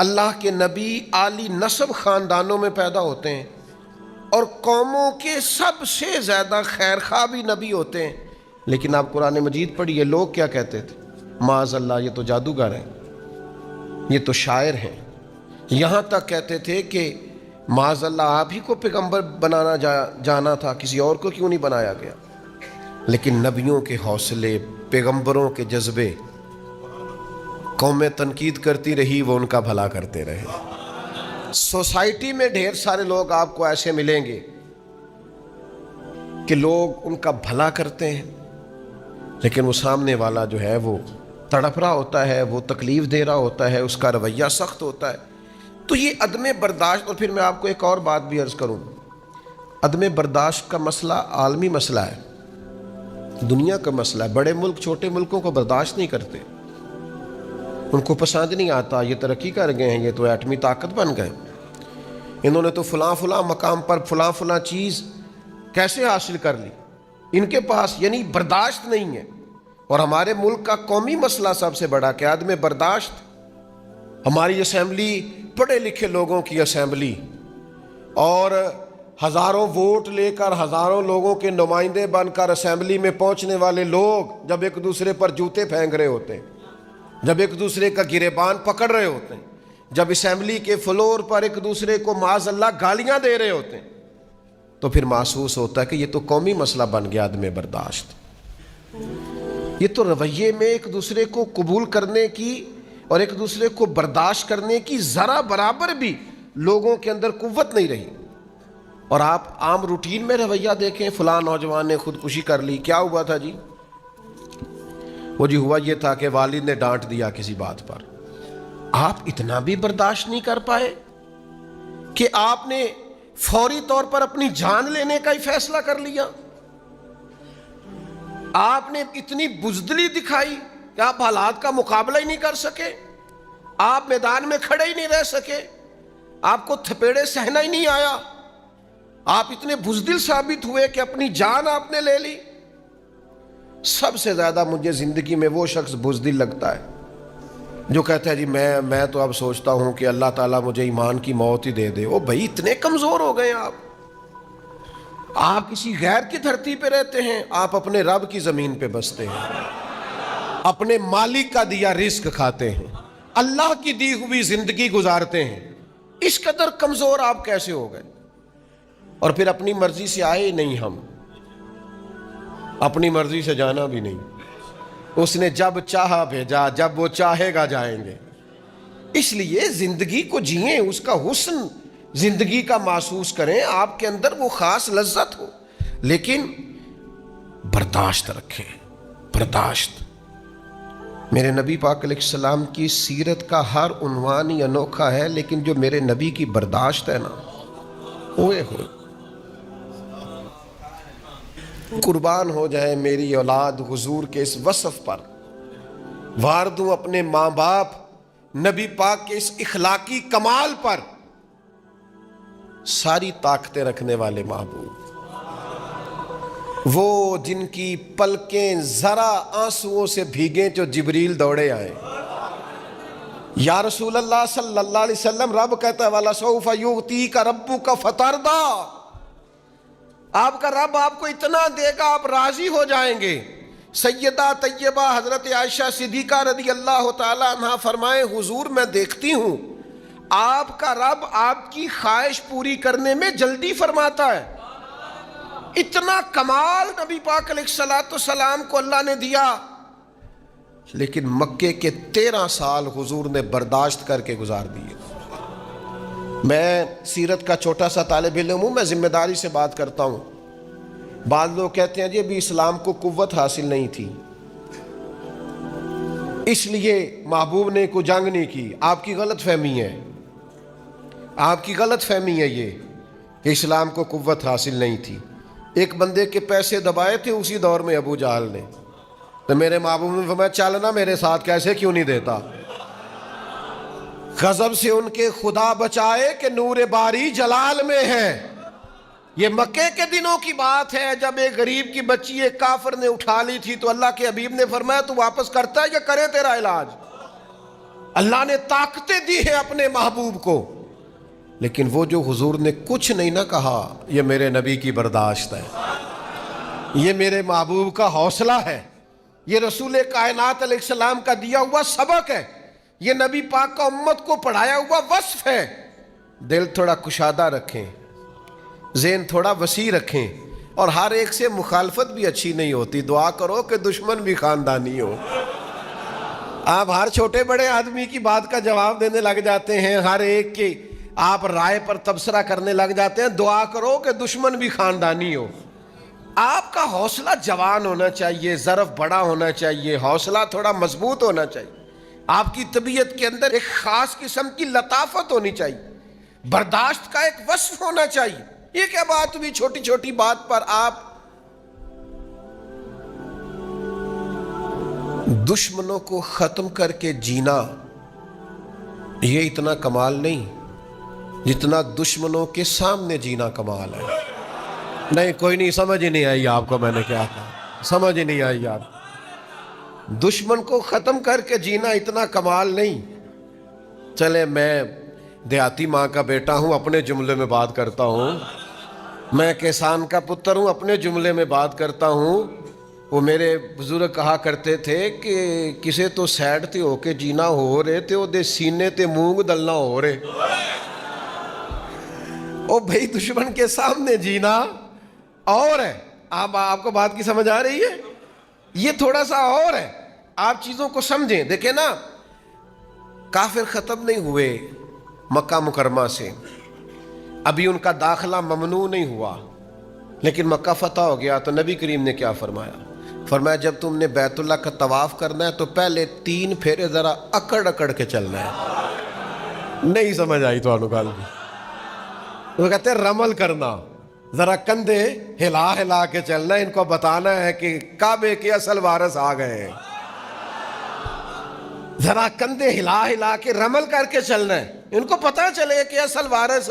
اللہ کے نبی عالی نسب خاندانوں میں پیدا ہوتے ہیں اور قوموں کے سب سے زیادہ خیر خواہ بھی نبی ہوتے ہیں، لیکن آپ قرآن مجید پڑھیے لوگ کیا کہتے تھے؟ معاذ اللہ، یہ تو جادوگر ہیں، یہ تو شاعر ہیں۔ یہاں تک کہتے تھے کہ معاذ اللہ آپ ہی کو پیغمبر بنانا جانا تھا، کسی اور کو کیوں نہیں بنایا گیا؟ لیکن نبیوں کے حوصلے، پیغمبروں کے جذبے، قومیں تنقید کرتی رہی، وہ ان کا بھلا کرتے رہے۔ سوسائٹی میں ڈھیر سارے لوگ آپ کو ایسے ملیں گے کہ لوگ ان کا بھلا کرتے ہیں، لیکن وہ سامنے والا جو ہے وہ تڑپ رہا ہوتا ہے، وہ تکلیف دے رہا ہوتا ہے، اس کا رویہ سخت ہوتا ہے۔ تو یہ عدم برداشت، اور پھر میں آپ کو ایک اور بات بھی عرض کروں، عدم برداشت کا مسئلہ عالمی مسئلہ ہے، دنیا کا مسئلہ ہے۔ بڑے ملک چھوٹے ملکوں کو برداشت نہیں کرتے، ان کو پسند نہیں آتا، یہ ترقی کر گئے ہیں، یہ تو ایٹمی طاقت بن گئے، انہوں نے تو فلاں فلاں مقام پر فلاں فلاں چیز کیسے حاصل کر لی، ان کے پاس یعنی برداشت نہیں ہے۔ اور ہمارے ملک کا قومی مسئلہ سب سے بڑا کہ عدم برداشت۔ ہماری اسمبلی پڑھے لکھے لوگوں کی اسمبلی، اور ہزاروں ووٹ لے کر ہزاروں لوگوں کے نمائندے بن کر اسمبلی میں پہنچنے والے لوگ جب ایک دوسرے پر جوتے پھینک رہے ہوتے ہیں، جب ایک دوسرے کا گریبان پکڑ رہے ہوتے ہیں، جب اسمبلی کے فلور پر ایک دوسرے کو معاذ اللہ گالیاں دے رہے ہوتے ہیں، تو پھر محسوس ہوتا ہے کہ یہ تو قومی مسئلہ بن گیا عدم برداشت۔ یہ تو رویے میں ایک دوسرے کو قبول کرنے کی اور ایک دوسرے کو برداشت کرنے کی ذرا برابر بھی لوگوں کے اندر قوت نہیں رہی۔ اور آپ عام روٹین میں رویہ دیکھیں، فلاں نوجوان نے خودکشی کر لی، کیا ہوا تھا جی؟ وہ جی ہوا یہ تھا کہ والد نے ڈانٹ دیا کسی بات پر۔ آپ اتنا بھی برداشت نہیں کر پائے کہ آپ نے فوری طور پر اپنی جان لینے کا ہی فیصلہ کر لیا؟ آپ نے اتنی بزدلی دکھائی کہ آپ حالات کا مقابلہ ہی نہیں کر سکے، آپ میدان میں کھڑے ہی نہیں رہ سکے، آپ کو تھپیڑے سہنا ہی نہیں آیا، آپ اتنے بزدل ثابت ہوئے کہ اپنی جان آپ نے لے لی۔ سب سے زیادہ مجھے زندگی میں وہ شخص بزدل لگتا ہے جو کہتا ہے جی میں تو اب سوچتا ہوں کہ اللہ تعالیٰ مجھے ایمان کی موت ہی دے دے۔ او بھائی اتنے کمزور ہو گئے آپ کسی غیر کی دھرتی پہ رہتے ہیں، آپ اپنے رب کی زمین پہ بستے ہیں، اپنے مالک کا دیا رزق کھاتے ہیں، اللہ کی دی ہوئی زندگی گزارتے ہیں، اس قدر کمزور آپ کیسے ہو گئے؟ اور پھر اپنی مرضی سے آئے ہی نہیں، ہم اپنی مرضی سے جانا بھی نہیں، اس نے جب چاہا بھیجا، جب وہ چاہے گا جائیں گے۔ اس لیے زندگی کو جئیں، اس کا حسن زندگی کا محسوس کریں، آپ کے اندر وہ خاص لذت ہو، لیکن برداشت رکھیں، برداشت۔ میرے نبی پاک علیہ السلام کی سیرت کا ہر عنوان ہی انوکھا ہے، لیکن جو میرے نبی کی برداشت ہے نا، ہوئے قربان ہو جائے میری اولاد حضور کے اس وصف پر، وار دوں اپنے ماں باپ نبی پاک کے اس اخلاقی کمال پر، ساری طاقتیں رکھنے والے محبوب، وہ جن کی پلکیں ذرا آنسوؤں سے بھیگیں جو جبریل دوڑے آئے۔ یا رسول اللہ صلی اللہ علیہ وسلم، رب کہتا ہے وَلَسَوْفَ يُعْطِيكَ رَبُّكَ فَتَرْضَىٰ، آپ کا رب آپ کو اتنا دے گا آپ راضی ہو جائیں گے۔ سیدہ طیبہ حضرت عائشہ صدیقہ رضی اللہ تعالی عنہ فرمائیں حضور میں دیکھتی ہوں آپ کا رب آپ کی خواہش پوری کرنے میں جلدی فرماتا ہے۔ اتنا کمال نبی پاک علیہ السلام کو اللہ نے دیا، لیکن مکے کے 13 سال حضور نے برداشت کر کے گزار دیے۔ میں سیرت کا چھوٹا سا طالب علم ہوں، میں ذمہ داری سے بات کرتا ہوں۔ بعض لوگ کہتے ہیں جی ابھی اسلام کو قوت حاصل نہیں تھی، اس لیے محبوب نے کوئی جنگ نہیں کی۔ آپ کی غلط فہمی ہے، آپ کی غلط فہمی ہے یہ کہ اسلام کو قوت حاصل نہیں تھی۔ ایک بندے کے پیسے دبائے تھے اسی دور میں ابو جہل نے، تو میرے محبوب نے فرمایا چلنا میرے ساتھ، کیسے کیوں نہیں دیتا۔ غضب سے ان کے خدا بچائے کہ نور باری جلال میں ہے۔ یہ مکے کے دنوں کی بات ہے جب ایک غریب کی بچی ایک کافر نے اٹھا لی تھی، تو اللہ کے حبیب نے فرمایا تو واپس کرتا ہے یا کرے تیرا علاج؟ اللہ نے طاقتیں دی ہیں اپنے محبوب کو، لیکن وہ جو حضور نے کچھ نہیں نہ کہا، یہ میرے نبی کی برداشت ہے، یہ میرے محبوب کا حوصلہ ہے، یہ رسول کائنات علیہ السلام کا دیا ہوا سبق ہے، یہ نبی پاک کا امت کو پڑھایا ہوا وصف ہے۔ دل تھوڑا کشادہ رکھیں، ذہن تھوڑا وسیع رکھیں، اور ہر ایک سے مخالفت بھی اچھی نہیں ہوتی، دعا کرو کہ دشمن بھی خاندانی ہو۔ آپ ہر چھوٹے بڑے آدمی کی بات کا جواب دینے لگ جاتے ہیں، ہر ایک کی آپ رائے پر تبصرہ کرنے لگ جاتے ہیں، دعا کرو کہ دشمن بھی خاندانی ہو۔ آپ کا حوصلہ جوان ہونا چاہیے، ظرف بڑا ہونا چاہیے، حوصلہ تھوڑا مضبوط ہونا چاہیے، آپ کی طبیعت کے اندر ایک خاص قسم کی لطافت ہونی چاہیے، برداشت کا ایک وصف ہونا چاہیے۔ یہ کیا بات ہوئی چھوٹی چھوٹی بات پر آپ دشمنوں کو ختم کر کے جینا؟ یہ اتنا کمال نہیں جتنا دشمنوں کے سامنے جینا کمال ہے۔ نہیں، کوئی نہیں، سمجھ ہی نہیں آئی آپ کو میں نے کیا کہا، سمجھ ہی نہیں آئی آپ۔ دشمن کو ختم کر کے جینا اتنا کمال نہیں۔ چلے میں دیہاتی ماں کا بیٹا ہوں، اپنے جملے میں بات کرتا ہوں، میں کسان کا پتر ہوں، اپنے جملے میں بات کرتا ہوں۔ وہ میرے بزرگ کہا کرتے تھے کہ کسے تو سیڈ تے ہو کے جینا ہو رہے تے او دے سینے تے مونگ دلنا ہو رہے۔ او بھائی دشمن کے سامنے جینا اور ہے۔ آپ کو بات کی سمجھ آ رہی ہے؟ یہ تھوڑا سا اور ہے، آپ چیزوں کو سمجھیں۔ دیکھیں نا، کافر ختم نہیں ہوئے مکہ مکرمہ سے، ابھی ان کا داخلہ ممنوع نہیں ہوا، لیکن مکہ فتح ہو گیا تو نبی کریم نے کیا فرمایا؟ فرمایا جب تم نے بیت اللہ کا طواف کرنا ہے تو پہلے 3 پھیرے ذرا اکڑ اکڑ کے چلنا ہے۔ نہیں سمجھ آئی تو گل بھی، وہ کہتے ہیں رمل کرنا، ذرا کندھے ہلا ہلا کے چلنا ہے، ان کو بتانا ہے کہ کعبے کے اصل وارث آ گئے ہیں۔ ذرا کندھے ہلا ہلا کے رمل کر کے چلنا ہے، ان کو پتہ چلے کہ اصل وارث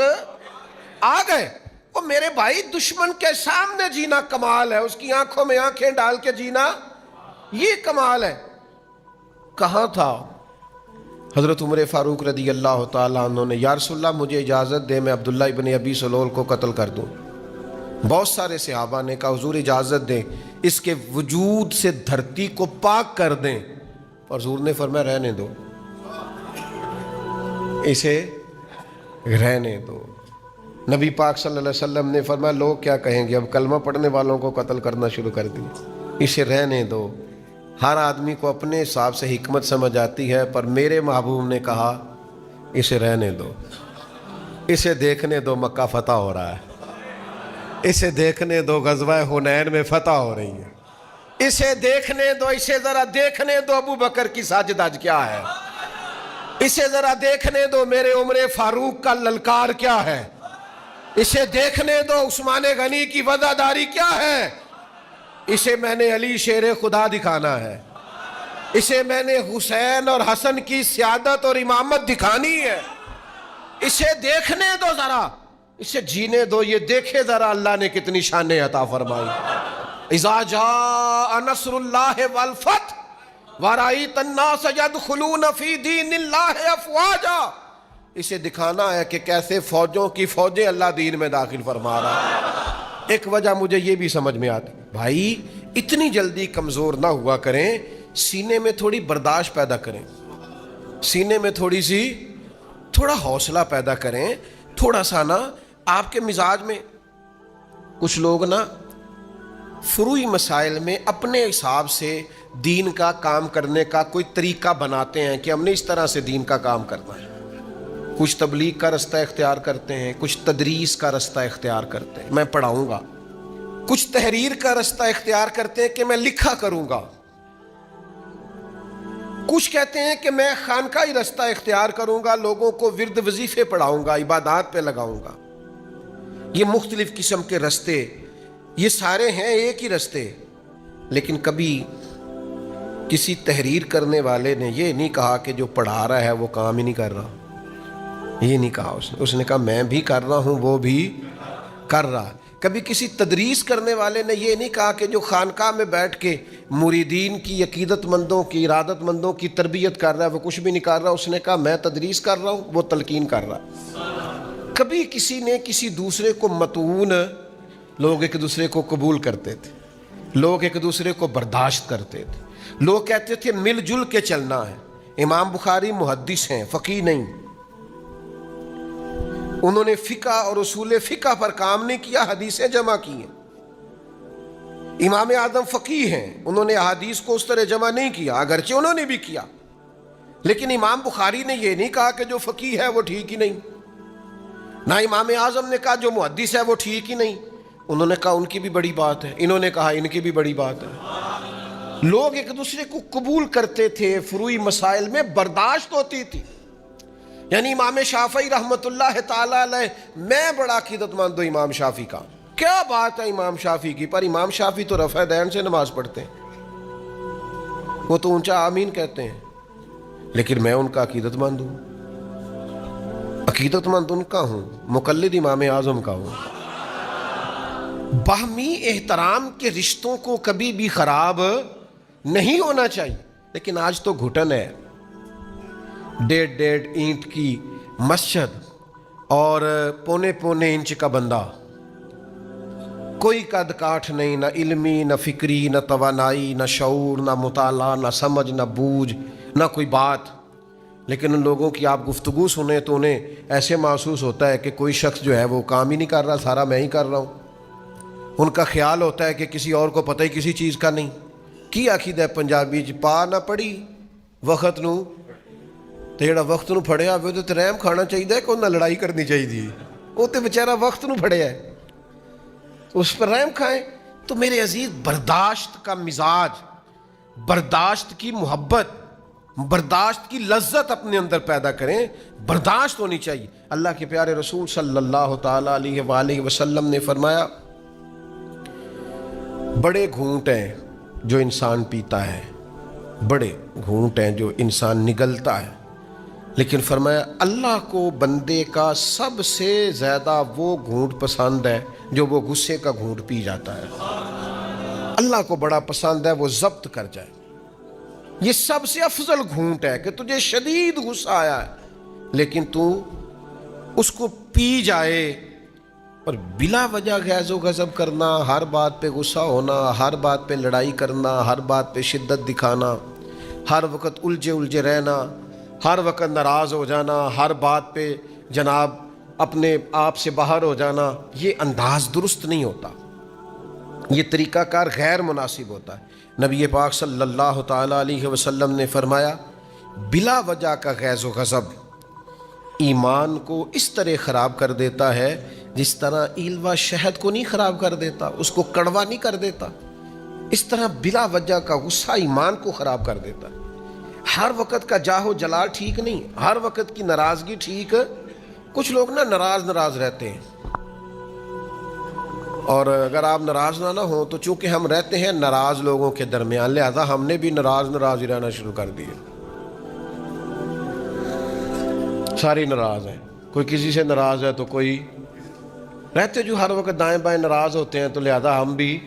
آ گئے۔ وہ میرے بھائی دشمن کے سامنے جینا کمال ہے، اس کی آنکھوں میں آنکھیں ڈال کے جینا یہ کمال ہے۔ کہاں تھا حضرت عمر فاروق رضی اللہ تعالیٰ عنہ نے، یا رسول اللہ مجھے اجازت دے میں عبداللہ ابن ابی سلول کو قتل کر دوں۔ بہت سارے صحابہ نے کہا حضور اجازت دیں، اس کے وجود سے دھرتی کو پاک کر دیں، اور حضور نے فرمایا رہنے دو، اسے رہنے دو۔ نبی پاک صلی اللہ علیہ وسلم نے فرمایا لوگ کیا کہیں گے، اب کلمہ پڑھنے والوں کو قتل کرنا شروع کر دی، اسے رہنے دو۔ ہر آدمی کو اپنے حساب سے حکمت سمجھ آتی ہے، پر میرے محبوب نے کہا اسے رہنے دو، اسے دیکھنے دو مکہ فتح ہو رہا ہے، اسے دیکھنے دو غزوہ حنین میں فتح ہو رہی ہے، اسے دیکھنے دو، اسے ذرا دیکھنے دو ابو بکر کی ساجد آج کیا ہے، اسے ذرا دیکھنے دو میرے عمر فاروق کا للکار کیا ہے، اسے دیکھنے دو عثمان غنی کی وفاداری کیا ہے، اسے میں نے علی شیر خدا دکھانا ہے، اسے میں نے حسین اور حسن کی سیادت اور امامت دکھانی ہے، اسے دیکھنے دو ذرا، اسے جینے دو، یہ دیکھے ذرا اللہ نے کتنی شانیں عطا فرمائی۔ اذا جاء نصر اللہ والفتح ورأیت الناس يدخلون فی دین اللہ افواجا، اسے دکھانا ہے کہ کیسے فوجوں کی فوجیں اللہ دین میں داخل فرما رہا ہے۔ ایک وجہ مجھے یہ بھی سمجھ میں آتی، بھائی اتنی جلدی کمزور نہ ہوا کریں، سینے میں تھوڑی برداشت پیدا کریں، سینے میں تھوڑا حوصلہ پیدا کریں، تھوڑا سا نا آپ کے مزاج میں۔ کچھ لوگ نا فروعی مسائل میں اپنے حساب سے دین کا کام کرنے کا کوئی طریقہ بناتے ہیں کہ ہم نے اس طرح سے دین کا کام کرنا ہے۔ کچھ تبلیغ کا رستہ اختیار کرتے ہیں، کچھ تدریس کا رستہ اختیار کرتے ہیں، میں پڑھاؤں گا، کچھ تحریر کا رستہ اختیار کرتے ہیں کہ میں لکھا کروں گا، کچھ کہتے ہیں کہ میں خانقاہی رستہ اختیار کروں گا، لوگوں کو ورد وظیفے پڑھاؤں گا، عبادات پہ لگاؤں گا۔ یہ مختلف قسم کے رستے، یہ سارے ہیں ایک ہی رستے، لیکن کبھی کسی تحریر کرنے والے نے یہ نہیں کہا کہ جو پڑھا رہا ہے وہ کام ہی نہیں کر رہا، یہ نہیں کہا اس نے کہا میں بھی کر رہا ہوں وہ بھی کر رہا۔ کبھی کسی تدریس کرنے والے نے یہ نہیں کہا کہ جو خانقاہ میں بیٹھ کے مریدین کی، عقیدت مندوں کی، ارادت مندوں کی تربیت کر رہا ہے وہ کچھ بھی نہیں کر رہا، اس نے کہا میں تدریس کر رہا ہوں، وہ تلقین کر رہا۔ کبھی کسی نے کسی دوسرے کو متعون، لوگ ایک دوسرے کو قبول کرتے تھے، لوگ ایک دوسرے کو برداشت کرتے تھے، لوگ کہتے تھے مل جل کے چلنا ہے۔ امام بخاری محدث ہیں، فقیہ نہیں، انہوں نے فقہ اور اصول فقہ پر کام نہیں کیا، حدیثیں جمع کی ہیں۔ امام اعظم فقیہ ہیں، انہوں نے احادیث کو اس طرح جمع نہیں کیا، اگرچہ انہوں نے بھی کیا، لیکن امام بخاری نے یہ نہیں کہا کہ جو فقیہ ہے وہ ٹھیک ہی نہیں، نہ امام اعظم نے کہا جو محدث ہے وہ ٹھیک ہی نہیں، انہوں نے کہا ان کی بھی بڑی بات ہے، انہوں نے کہا ان کی بھی بڑی بات ہے۔ لوگ ایک دوسرے کو قبول کرتے تھے، فروعی مسائل میں برداشت ہوتی تھی۔ یعنی امام شافعی رحمۃ اللہ تعالی علیہ، میں بڑا عقیدت مند ہوں امام شافعی کا، کیا بات ہے امام شافعی کی، پر امام شافعی تو رفع دین سے نماز پڑھتے ہیں، وہ تو اونچا آمین کہتے ہیں، لیکن میں ان کا عقیدت مند ہوں، عقیدت مند ان کا ہوں، مقلد امام اعظم کا ہوں۔ باہمی احترام کے رشتوں کو کبھی بھی خراب نہیں ہونا چاہیے، لیکن آج تو گھٹن ہے، 1.5 اینٹ کی مسجد اور 1.25 انچ کا بندہ، کوئی قد کاٹھ نہیں، نہ علمی، نہ فکری، نہ توانائی، نہ شعور، نہ مطالعہ، نہ سمجھ، نہ بوجھ، نہ کوئی بات، لیکن ان لوگوں کی آپ گفتگو سنیں تو انہیں ایسے محسوس ہوتا ہے کہ کوئی شخص جو ہے وہ کام ہی نہیں کر رہا، سارا میں ہی کر رہا ہوں۔ ان کا خیال ہوتا ہے کہ کسی اور کو پتہ ہی کسی چیز کا نہیں۔ کی عقیدہ ہے پنجابی چ پا نہ پڑھی وقت نو، تو جڑا وقت نو پھڑیا ہوئے تو رحم کھانا چاہیے کہ انہیں لڑائی کرنی چاہیے، وہ تو بیچارہ وقت نو پھڑیا ہے، اس پر رحم کھائیں۔ تو میرے عزیز، برداشت کا مزاج، برداشت کی محبت، برداشت کی لذت اپنے اندر پیدا کریں، برداشت ہونی چاہیے۔ اللہ کے پیارے رسول صلی اللہ تعالیٰ علیہ وآلہ وسلم نے فرمایا، بڑے گھونٹ ہیں جو انسان پیتا ہے، بڑے گھونٹ ہیں جو انسان نگلتا ہے، لیکن فرمایا اللہ کو بندے کا سب سے زیادہ وہ گھونٹ پسند ہے جو وہ غصے کا گھونٹ پی جاتا ہے۔ اللہ کو بڑا پسند ہے وہ ضبط کر جائے، یہ سب سے افضل گھونٹ ہے کہ تجھے شدید غصہ آیا ہے لیکن تو اس کو پی جائے، اور بلا وجہ غیظ و غضب کرنا، ہر بات پہ غصہ ہونا، ہر بات پہ لڑائی کرنا، ہر بات پہ شدت دکھانا، ہر وقت الجھے رہنا، ہر وقت ناراض ہو جانا، ہر بات پہ جناب اپنے آپ سے باہر ہو جانا، یہ انداز درست نہیں ہوتا، یہ طریقہ کار غیر مناسب ہوتا ہے۔ نبی پاک صلی اللہ تعالیٰ علیہ وسلم نے فرمایا، بلا وجہ کا غیظ و غضب ایمان کو اس طرح خراب کر دیتا ہے جس طرح ایلوا شہد کو نہیں خراب کر دیتا، اس کو کڑوا نہیں کر دیتا، اس طرح بلا وجہ کا غصہ ایمان کو خراب کر دیتا ہے۔ ہر وقت کا جاہ و جلال ٹھیک نہیں، ہر وقت کی ناراضگی ٹھیک، کچھ لوگ ناراض رہتے ہیں، اور اگر آپ ناراض نہ ہوں تو چونکہ ہم رہتے ہیں ناراض لوگوں کے درمیان، لہذا ہم نے بھی ناراض ہی رہنا شروع کر دیا، سارے ناراض ہیں، کوئی کسی سے ناراض ہے تو کوئی رہتے جو ہر وقت دائیں بائیں ناراض ہوتے ہیں، تو لہذا ہم بھی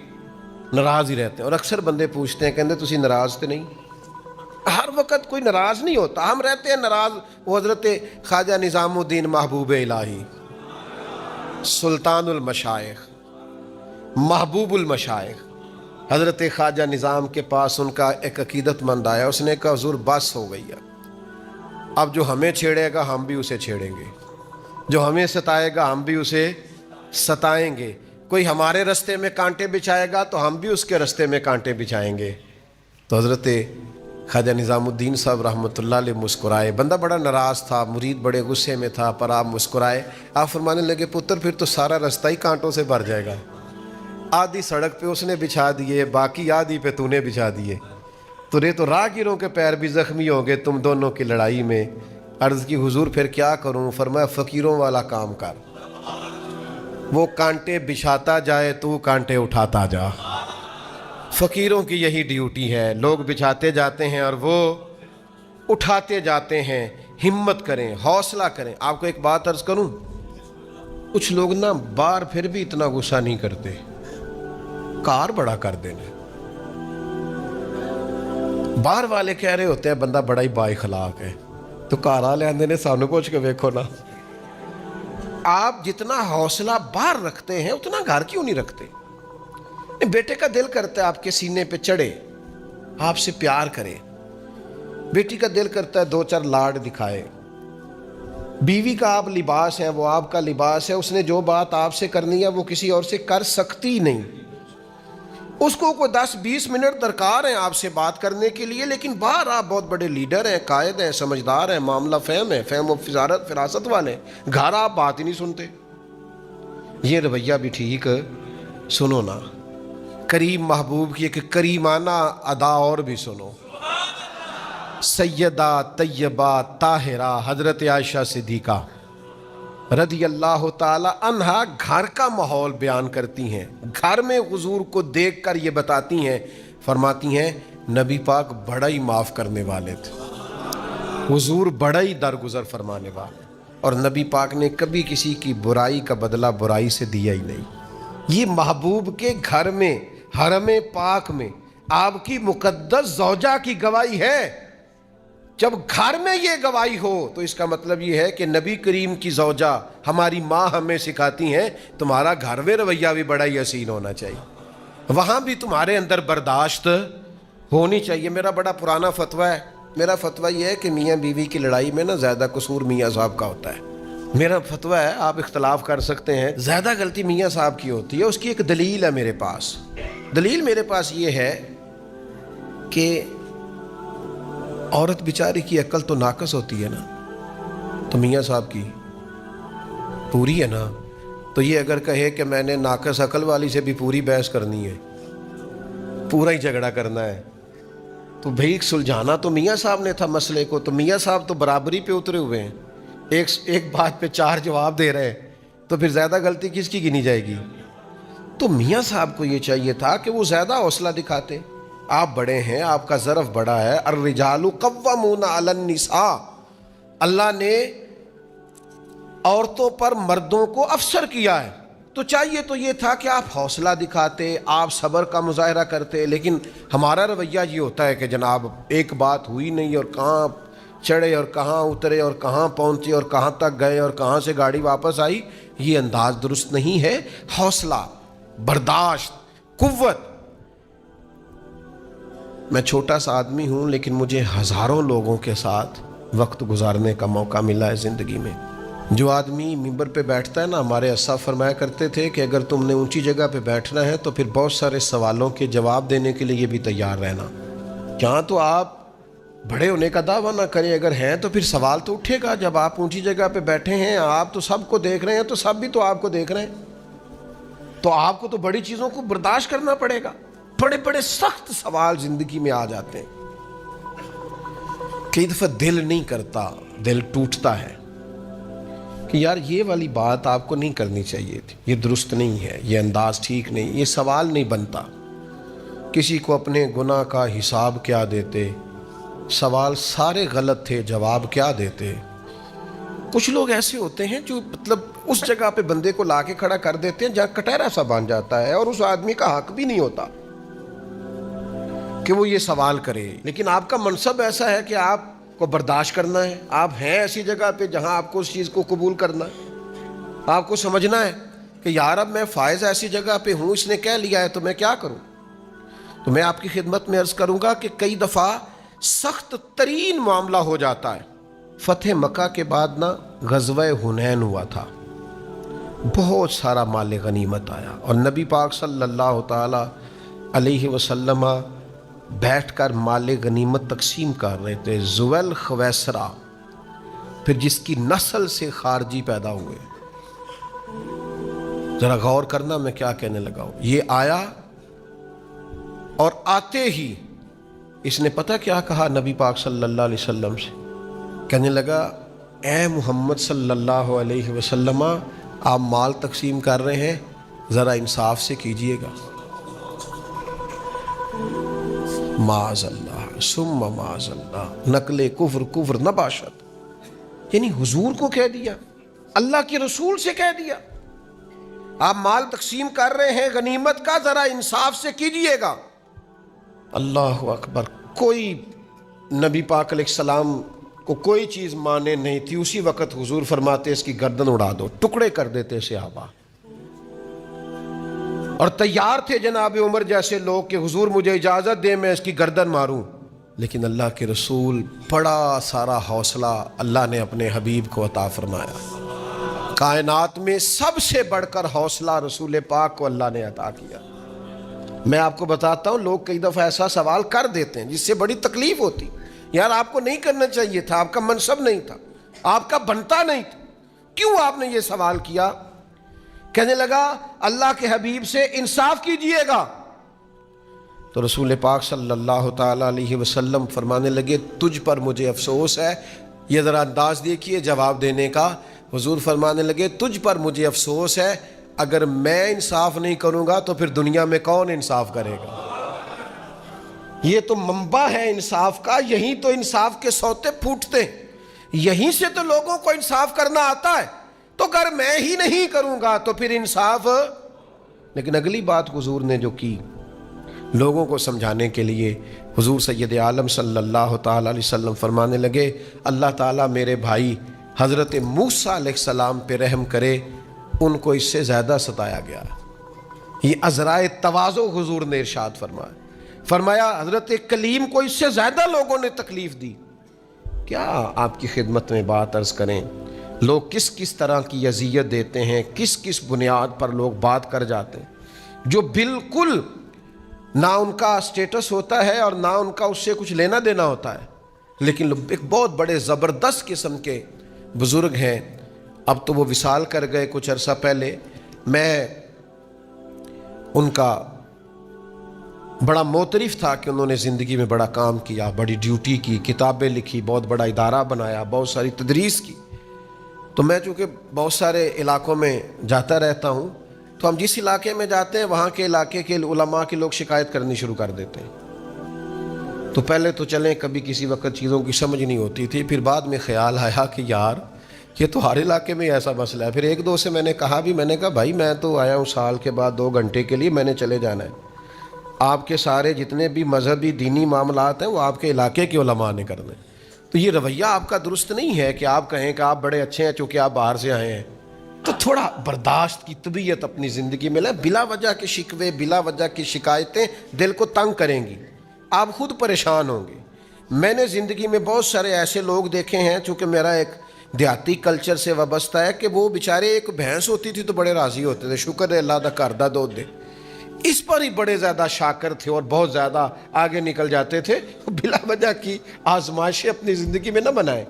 ناراض ہی رہتے ہیں۔ اور اکثر بندے پوچھتے ہیں، کہتے تسی ناراض تے نہیں؟ ہر وقت کوئی ناراض نہیں ہوتا، ہم رہتے ہیں ناراض۔ وہ حضرت خواجہ نظام الدین محبوب الہی، سلطان المشائخ، محبوب المشائخ، حضرت خواجہ نظام کے پاس ان کا ایک عقیدت مند آیا، اس نے کہا حضور بس ہو گئی ہے، اب جو ہمیں چھیڑے گا ہم بھی اسے چھیڑیں گے، جو ہمیں ستائے گا ہم بھی اسے ستائیں گے، کوئی ہمارے رستے میں کانٹے بچھائے گا تو ہم بھی اس کے رستے میں کانٹے بچھائیں گے۔ تو حضرت خواجہ نظام الدین صاحب رحمۃ اللہ علیہ مسکرائے، بندہ بڑا ناراض تھا، مرید بڑے غصے میں تھا، پر آپ مسکرائے، آپ فرمانے لگے پتر پھر تو سارا رستہ ہی کانٹوں سے بھر جائے گا، آدھی سڑک پہ اس نے بچھا دیے، باقی آدھی پہ تو نے بچھا دیے، تو راہگیروں کے پیر بھی زخمی ہوں گے تم دونوں کی لڑائی میں۔ عرض کی حضور پھر کیا کروں؟ فرمایا فقیروں والا کام کر، وہ کانٹے بچھاتا جائے تو کانٹے اٹھاتا جا، فقیروں کی یہی ڈیوٹی ہے، لوگ بچھاتے جاتے ہیں اور وہ اٹھاتے جاتے ہیں۔ ہمت کریں، حوصلہ کریں۔ آپ کو ایک بات عرض کروں، کچھ لوگ نا باہر پھر بھی اتنا غصہ نہیں کرتے، کار بڑا کر دینا۔ باہر والے کہہ رہے ہوتے ہیں بندہ بڑا ہی با اخلاق ہے، تو کار والے آندے نے سانو پوچھ کے دیکھو نا۔ آپ جتنا حوصلہ باہر رکھتے ہیں اتنا گھر کیوں نہیں رکھتے؟ بیٹے کا دل کرتا ہے آپ کے سینے پہ چڑھے، آپ سے پیار کرے، بیٹی کا دل کرتا ہے دو چار لاڈ دکھائے، بیوی کا آپ لباس ہے، وہ آپ کا لباس ہے، اس نے جو بات آپ سے کرنی ہے وہ کسی اور سے کر سکتی نہیں، اس کو کوئی 10-20 منٹ درکار ہیں آپ سے بات کرنے کے لیے، لیکن باہر آپ بہت بڑے لیڈر ہیں، قائد ہیں، سمجھدار ہیں، معاملہ فہم ہے، فہم و فراست والے، گھر آپ بات ہی نہیں سنتے۔ یہ رویہ بھی ٹھیک سنو نا، کریم محبوب کی ایک کریمانہ ادا اور بھی سنو۔ سیدہ طیبہ طاہرہ حضرت عائشہ صدیقہ رضی اللہ تعالی عنہا گھر کا ماحول بیان کرتی ہیں، گھر میں حضور کو دیکھ کر یہ بتاتی ہیں، فرماتی ہیں نبی پاک بڑا ہی معاف کرنے والے تھے، حضور بڑا ہی درگزر فرمانے والے، اور نبی پاک نے کبھی کسی کی برائی کا بدلہ برائی سے دیا ہی نہیں۔ یہ محبوب کے گھر میں، حرم پاک میں آپ کی مقدس زوجہ کی گواہی ہے۔ جب گھر میں یہ گواہی ہو تو اس کا مطلب یہ ہے کہ نبی کریم کی زوجہ ہماری ماں ہمیں سکھاتی ہیں تمہارا گھر میں رویہ بھی بڑا ہی حسین ہونا چاہیے، وہاں بھی تمہارے اندر برداشت ہونی چاہیے۔ میرا بڑا پرانا فتویٰ ہے، میرا فتویٰ یہ ہے کہ میاں بیوی کی لڑائی میں نا زیادہ قصور میاں صاحب کا ہوتا ہے۔ میرا فتویٰ ہے، آپ اختلاف کر سکتے ہیں، زیادہ غلطی میاں صاحب کی ہوتی ہے۔ اس کی ایک دلیل ہے میرے پاس، دلیل میرے پاس یہ ہے کہ عورت بیچاری کی عقل تو ناقص ہوتی ہے نا، تو میاں صاحب کی پوری ہے نا۔ تو یہ اگر کہے کہ میں نے ناقص عقل والی سے بھی پوری بحث کرنی ہے، پورا ہی جھگڑا کرنا ہے، تو بھئی سلجھانا تو میاں صاحب نے تھا مسئلے کو، تو میاں صاحب تو برابری پہ اترے ہوئے ہیں، ایک بات پہ 4 جواب دے رہے ہیں، تو پھر زیادہ غلطی کس کی گنی جائے گی؟ تو میاں صاحب کو یہ چاہیے تھا کہ وہ زیادہ حوصلہ دکھاتے۔ آپ بڑے ہیں، آپ کا ظرف بڑا ہے، الرجال قوامون علی النساء، اللہ نے عورتوں پر مردوں کو افسر کیا ہے، تو چاہیے تو یہ تھا کہ آپ حوصلہ دکھاتے، آپ صبر کا مظاہرہ کرتے، لیکن ہمارا رویہ یہ ہوتا ہے کہ جناب ایک بات ہوئی نہیں اور کہاں چڑھے اور کہاں اترے اور کہاں پہنچے اور کہاں تک گئے اور کہاں سے گاڑی واپس آئی، یہ انداز درست نہیں ہے۔ حوصلہ، برداشت، قوت۔ میں چھوٹا سا آدمی ہوں لیکن مجھے ہزاروں لوگوں کے ساتھ وقت گزارنے کا موقع ملا ہے زندگی میں۔ جو آدمی ممبر پہ بیٹھتا ہے نا، ہمارے اسا فرمایا کرتے تھے کہ اگر تم نے اونچی جگہ پہ بیٹھنا ہے تو پھر بہت سارے سوالوں کے جواب دینے کے لیے بھی تیار رہنا۔ جہاں تو آپ بڑے ہونے کا دعویٰ نہ کریں، اگر ہیں تو پھر سوال تو اٹھے گا۔ جب آپ اونچی جگہ پہ بیٹھے ہیں، آپ تو سب کو دیکھ رہے ہیں، تو سب بھی تو آپ کو دیکھ رہے ہیں، تو آپ کو تو بڑی چیزوں کو برداشت کرنا پڑے گا۔ بڑے بڑے سخت سوال زندگی میں آ جاتے ہیں، کئی دفعہ دل نہیں کرتا، دل ٹوٹتا ہے کہ یار یہ والی بات آپ کو نہیں کرنی چاہیے تھی، یہ درست نہیں ہے، یہ انداز ٹھیک نہیں، یہ سوال نہیں بنتا۔ کسی کو اپنے گناہ کا حساب کیا دیتے، سوال سارے غلط تھے، جواب کیا دیتے۔ کچھ لوگ ایسے ہوتے ہیں جو مطلب اس جگہ پہ بندے کو لا کے کھڑا کر دیتے ہیں جہاں کٹہرا سا بن جاتا ہے، اور اس آدمی کا حق بھی نہیں ہوتا کہ وہ یہ سوال کرے، لیکن آپ کا منصب ایسا ہے کہ آپ کو برداشت کرنا ہے۔ آپ ہیں ایسی جگہ پہ جہاں آپ کو اس چیز کو قبول کرنا ہے، آپ کو سمجھنا ہے کہ یار اب میں فائز ایسی جگہ پہ ہوں، اس نے کہہ لیا ہے تو میں کیا کروں۔ تو میں آپ کی خدمت میں عرض کروں گا کہ کئی دفعہ سخت ترین معاملہ ہو جاتا ہے۔ فتح مکہ کے بعد نا غزوہ حنین ہوا تھا، بہت سارا مال غنیمت آیا، اور نبی پاک صلی اللہ تعالی علیہ وسلم بیٹھ کر مال غنیمت تقسیم کر رہے تھے۔ زویل خویسرہ، پھر جس کی نسل سے خارجی پیدا ہوئے، ذرا غور کرنا میں کیا کہنے لگا ہوں۔ یہ آیا اور آتے ہی اس نے پتہ کیا کہا نبی پاک صلی اللہ علیہ وسلم سے، کہنے لگا اے محمد صلی اللہ علیہ وسلم، آپ مال تقسیم کر رہے ہیں، ذرا انصاف سے کیجئے گا۔ معاذ اللہ ثم معاذ اللہ، نقل کفر نباشت، یعنی حضور کو کہہ دیا، اللہ کے رسول سے کہہ دیا۔ آپ مال تقسیم کر رہے ہیں غنیمت کا، ذرا انصاف سے کیجئے گا۔ اللہ اکبر۔ کوئی نبی پاک علیہ السلام کو کوئی چیز مانے نہیں تھی، اسی وقت حضور فرماتے اس کی گردن اڑا دو، ٹکڑے کر دیتے صحابہ، اور تیار تھے جناب عمر جیسے لوگ کہ حضور مجھے اجازت دے میں اس کی گردن ماروں، لیکن اللہ کے رسول بڑا سارا حوصلہ اللہ نے اپنے حبیب کو عطا فرمایا۔ کائنات میں سب سے بڑھ کر حوصلہ رسول پاک کو اللہ نے عطا کیا۔ میں آپ کو بتاتا ہوں، لوگ کئی دفعہ ایسا سوال کر دیتے ہیں جس سے بڑی تکلیف ہوتی، یار آپ کو نہیں کرنا چاہیے تھا، آپ کا منصب نہیں تھا، آپ کا بنتا نہیں تھا، کیوں آپ نے یہ سوال کیا؟ کہنے لگا اللہ کے حبیب سے انصاف کیجئے گا، تو رسول پاک صلی اللہ تعالی علیہ وسلم فرمانے لگے تجھ پر مجھے افسوس ہے۔ یہ ذرا انداز دیکھیے جواب دینے کا۔ حضور فرمانے لگے تجھ پر مجھے افسوس ہے، اگر میں انصاف نہیں کروں گا تو پھر دنیا میں کون انصاف کرے گا؟ یہ تو منبع ہے انصاف کا، یہیں تو انصاف کے سوتے پھوٹتے ہیں، یہیں سے تو لوگوں کو انصاف کرنا آتا ہے، تو اگر میں ہی نہیں کروں گا تو پھر انصاف۔ لیکن اگلی بات حضور نے جو کی لوگوں کو سمجھانے کے لیے، حضور سید عالم صلی اللہ تعالی علیہ وسلم فرمانے لگے اللہ تعالیٰ میرے بھائی حضرت موسیٰ علیہ السلام پہ رحم کرے، ان کو اس سے زیادہ ستایا گیا۔ یہ عذرائے تواضع حضور نے ارشاد فرمایا حضرت کلیم کو اس سے زیادہ لوگوں نے تکلیف دی۔ کیا آپ کی خدمت میں بات عرض کریں، لوگ کس کس طرح کی اذیت دیتے ہیں، کس کس بنیاد پر لوگ بات کر جاتے ہیں جو بالکل نہ ان کا سٹیٹس ہوتا ہے اور نہ ان کا اس سے کچھ لینا دینا ہوتا ہے، لیکن ایک بہت بڑے زبردست قسم کے بزرگ ہیں، اب تو وہ وصال کر گئے کچھ عرصہ پہلے، میں ان کا بڑا معترف تھا کہ انہوں نے زندگی میں بڑا کام کیا، بڑی ڈیوٹی کی، کتابیں لکھی، بہت بڑا ادارہ بنایا، بہت ساری تدریس کی۔ تو میں چونکہ بہت سارے علاقوں میں جاتا رہتا ہوں، تو ہم جس علاقے میں جاتے ہیں وہاں کے علاقے کے علماء کے لوگ شکایت کرنی شروع کر دیتے ہیں۔ تو پہلے تو چلیں کبھی کسی وقت چیزوں کی سمجھ نہیں ہوتی تھی، پھر بعد میں خیال آیا کہ یار یہ تو ہر علاقے میں ایسا مسئلہ ہے۔ پھر ایک دو سے میں نے کہا بھائی میں تو آیا ہوں سال کے بعد 2 گھنٹے کے لیے، میں نے چلے جانا ہے، آپ کے سارے جتنے بھی مذہبی دینی معاملات ہیں وہ آپ کے علاقے کے علماء نے کرنے، تو یہ رویہ آپ کا درست نہیں ہے کہ آپ کہیں کہ آپ بڑے اچھے ہیں چونکہ آپ باہر سے آئے ہیں۔ تو تھوڑا برداشت کی طبیعت اپنی زندگی میں لیں، بلا وجہ کے شکوے، بلا وجہ کی شکایتیں دل کو تنگ کریں گی، آپ خود پریشان ہوں گے۔ میں نے زندگی میں بہت سارے ایسے لوگ دیکھے ہیں، چونکہ میرا ایک دیہاتی کلچر سے وابستہ ہے، کہ وہ بیچارے ایک بھینس ہوتی تھی تو بڑے راضی ہوتے تھے، شکر ہے اللہ دا گھر دا دودھ دے، اس پر ہی بڑے زیادہ شاکر تھے اور بہت زیادہ آگے نکل جاتے تھے۔ بلا وجہ کی آزمائشیں اپنی زندگی میں نہ بنائیں،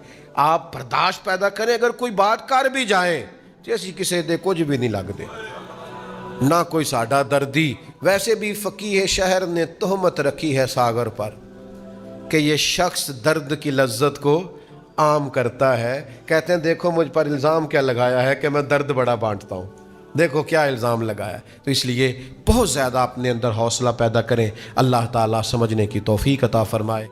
آپ برداشت پیدا کریں، اگر کوئی بات کر بھی جائیں جیسی کسی دے کچھ بھی نہیں لگ دے، نہ کوئی ساڈا دردی۔ ویسے بھی فقیہ شہر نے تہمت رکھی ہے ساگر پر کہ یہ شخص درد کی لذت کو عام کرتا ہے، کہتے ہیں دیکھو مجھ پر الزام کیا لگایا ہے کہ میں درد بڑا بانٹتا ہوں، دیکھو کیا الزام لگایا ہے۔ تو اس لیے بہت زیادہ اپنے اندر حوصلہ پیدا کریں، اللہ تعالیٰ سمجھنے کی توفیق عطا فرمائے۔